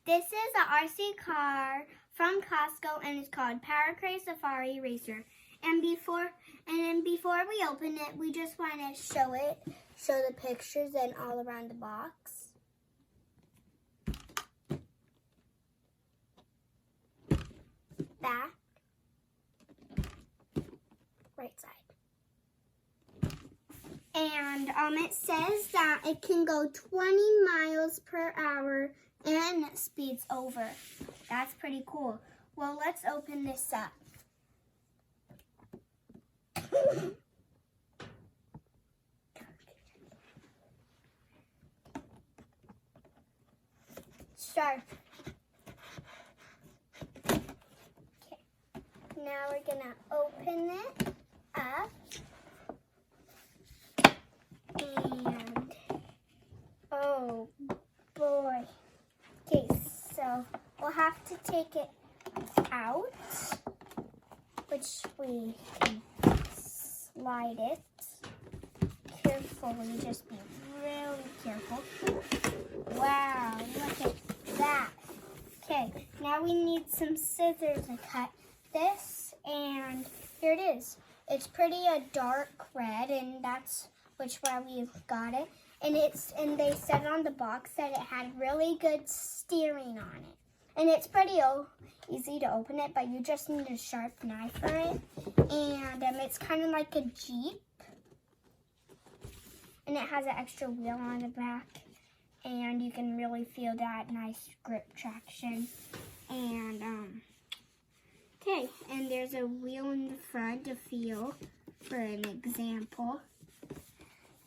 This is an RC car from Costco, and it's called Craze Safari Racer. And before we open it, we just want to show the pictures and all around the box. Back, right side. And it says that it can go 20 miles per hour and speeds over. That's pretty cool. Well, let's open this up. Sharp. Okay. Now we're gonna open it up. And oh boy. Okay, so we'll have to take it out, which we can slide it carefully. Just be really careful. Wow, look at that. Okay, now we need some scissors to cut this, and here it is. It's pretty a dark red, and that's why we got it. And they said on the box that it had really good steering on it. And it's pretty easy to open it, but you just need a sharp knife for it. And it's kind of like a Jeep. And it has an extra wheel on the back. And you can really feel that nice grip traction. And, okay. And there's a wheel in the front to feel for an example.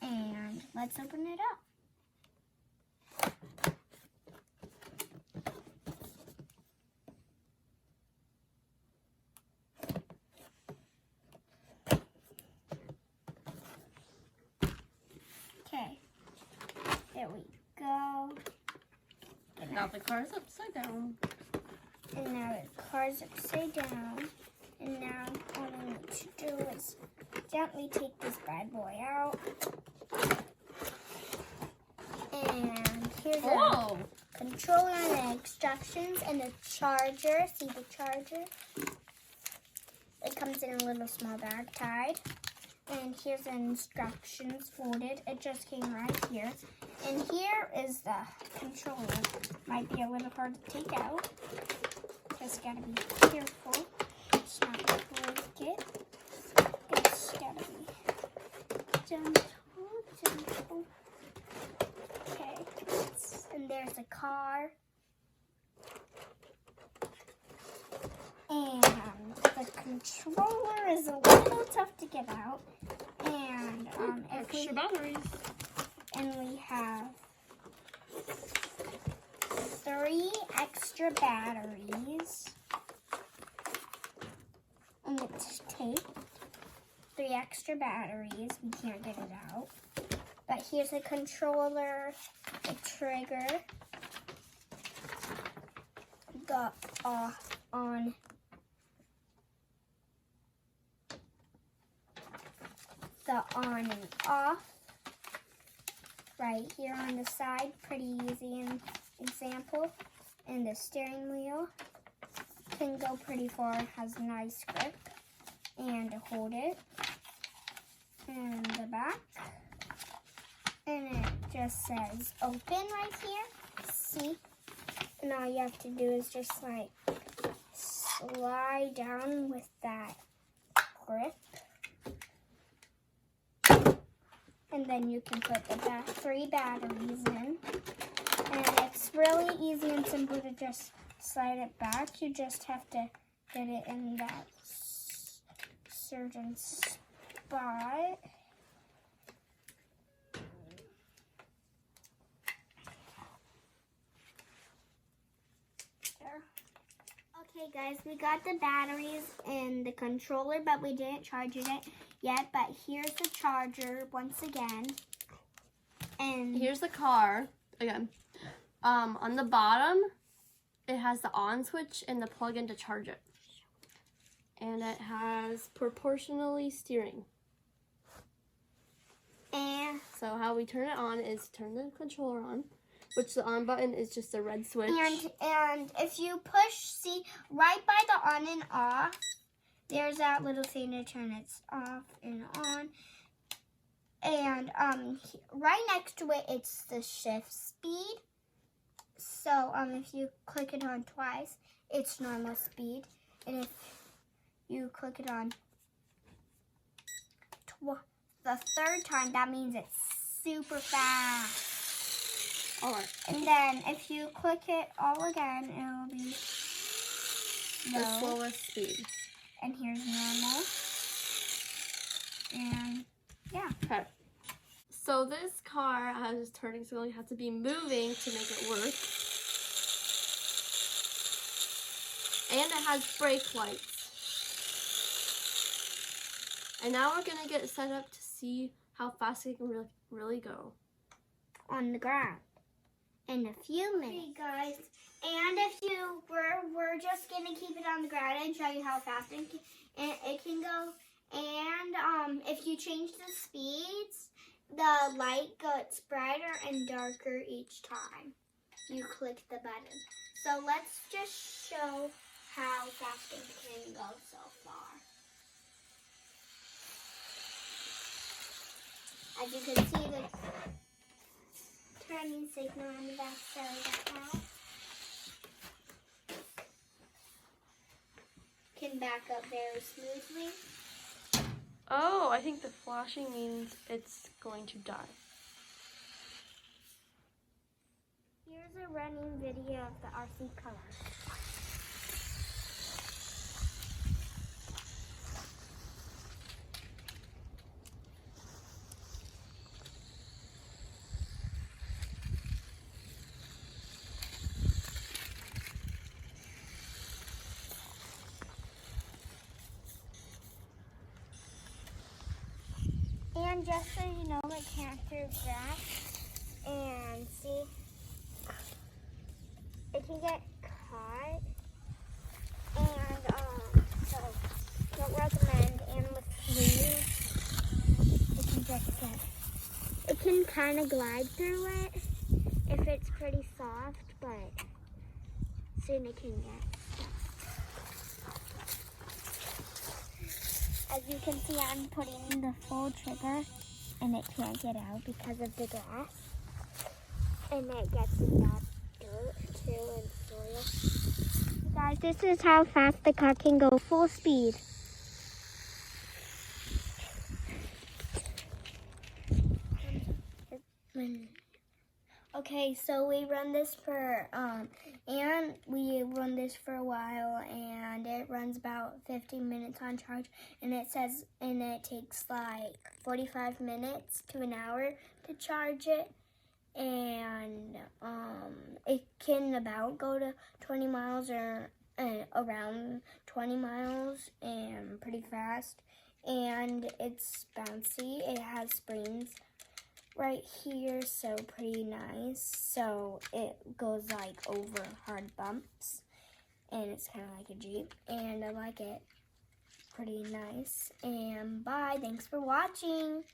And let's open it up. Okay, there we go. Now the car's upside down. And now the car's upside down. And now all I need to do is gently take this bad boy out. And here's the controller and the instructions and the charger. See the charger? It comes in a little small bag tied. And here's the instructions folded. It just came right here. And here is the controller. Might be a little hard to take out. Just gotta be careful. It's not gonna break it. It's gotta be gentle. Okay. And there's a car. And the controller is a little tough to get out. And extra batteries. And we have 3 extra batteries. And it's taped. 3 extra batteries. We can't get it out. But here's a controller, a trigger, the on. The on and off right here on the side, pretty easy in example. And the steering wheel can go pretty far, has a nice grip, and to hold it. And the back, and it just says open right here. See, and all you have to do is just like slide down with that grip. And then you can put the 3 batteries in. And it's really easy and simple to just slide it back. You just have to get it in that certain spot. There. Okay guys, we got the batteries in the controller, but we didn't charge it yet. But here's the charger once again. And here's the car again. On the bottom, it has the on switch and the plug-in to charge it. And it has proportionally steering. And so how we turn it on is turn the controller on. which the on button is just a red switch. And if you push, see, right by the on and off, there's that little thing to turn it off and on. And right next to it, it's the shift speed. So if you click it on twice, it's normal speed. And if you click it on the third time, that means it's super fast. All right. And then if you click it all again, it'll be the slowest speed. And here's normal. And yeah. Okay. So this car has turning signal. You have to be moving to make it work. And it has brake lights. And now we're going to get it set up to see how fast it can really go. On the ground. In a few minutes. Hey guys, and if you we're just going to keep it on the ground and show you how fast it can go. And if you change the speeds, the light gets brighter and darker each time you click the button. So let's just show how fast it can go so far. As you can see, the turning signal on the back side of the house can back up very smoothly. Oh, I think the flashing means it's going to die. Here's a running video of the RC color. And just so you know, it can't through grass. And see, it can get caught. And so don't recommend. And with leaves, it can just get. It can kind of glide through it if it's pretty soft, but soon it can get. As you can see, I'm putting the full trigger, and it can't get out because of the grass. And it gets in that dirt, too, and soil. Guys, this is how fast the car can go, full speed. Okay, so we run this for a while, and it runs about 15 minutes on charge, and it takes like 45 minutes to an hour to charge it, and it can about go to 20 miles or around 20 miles, and pretty fast, and it's bouncy. It has springs right here, so pretty nice. So it goes like over hard bumps, and it's kind of like a Jeep, and I like it. Pretty nice. And bye. Thanks for watching.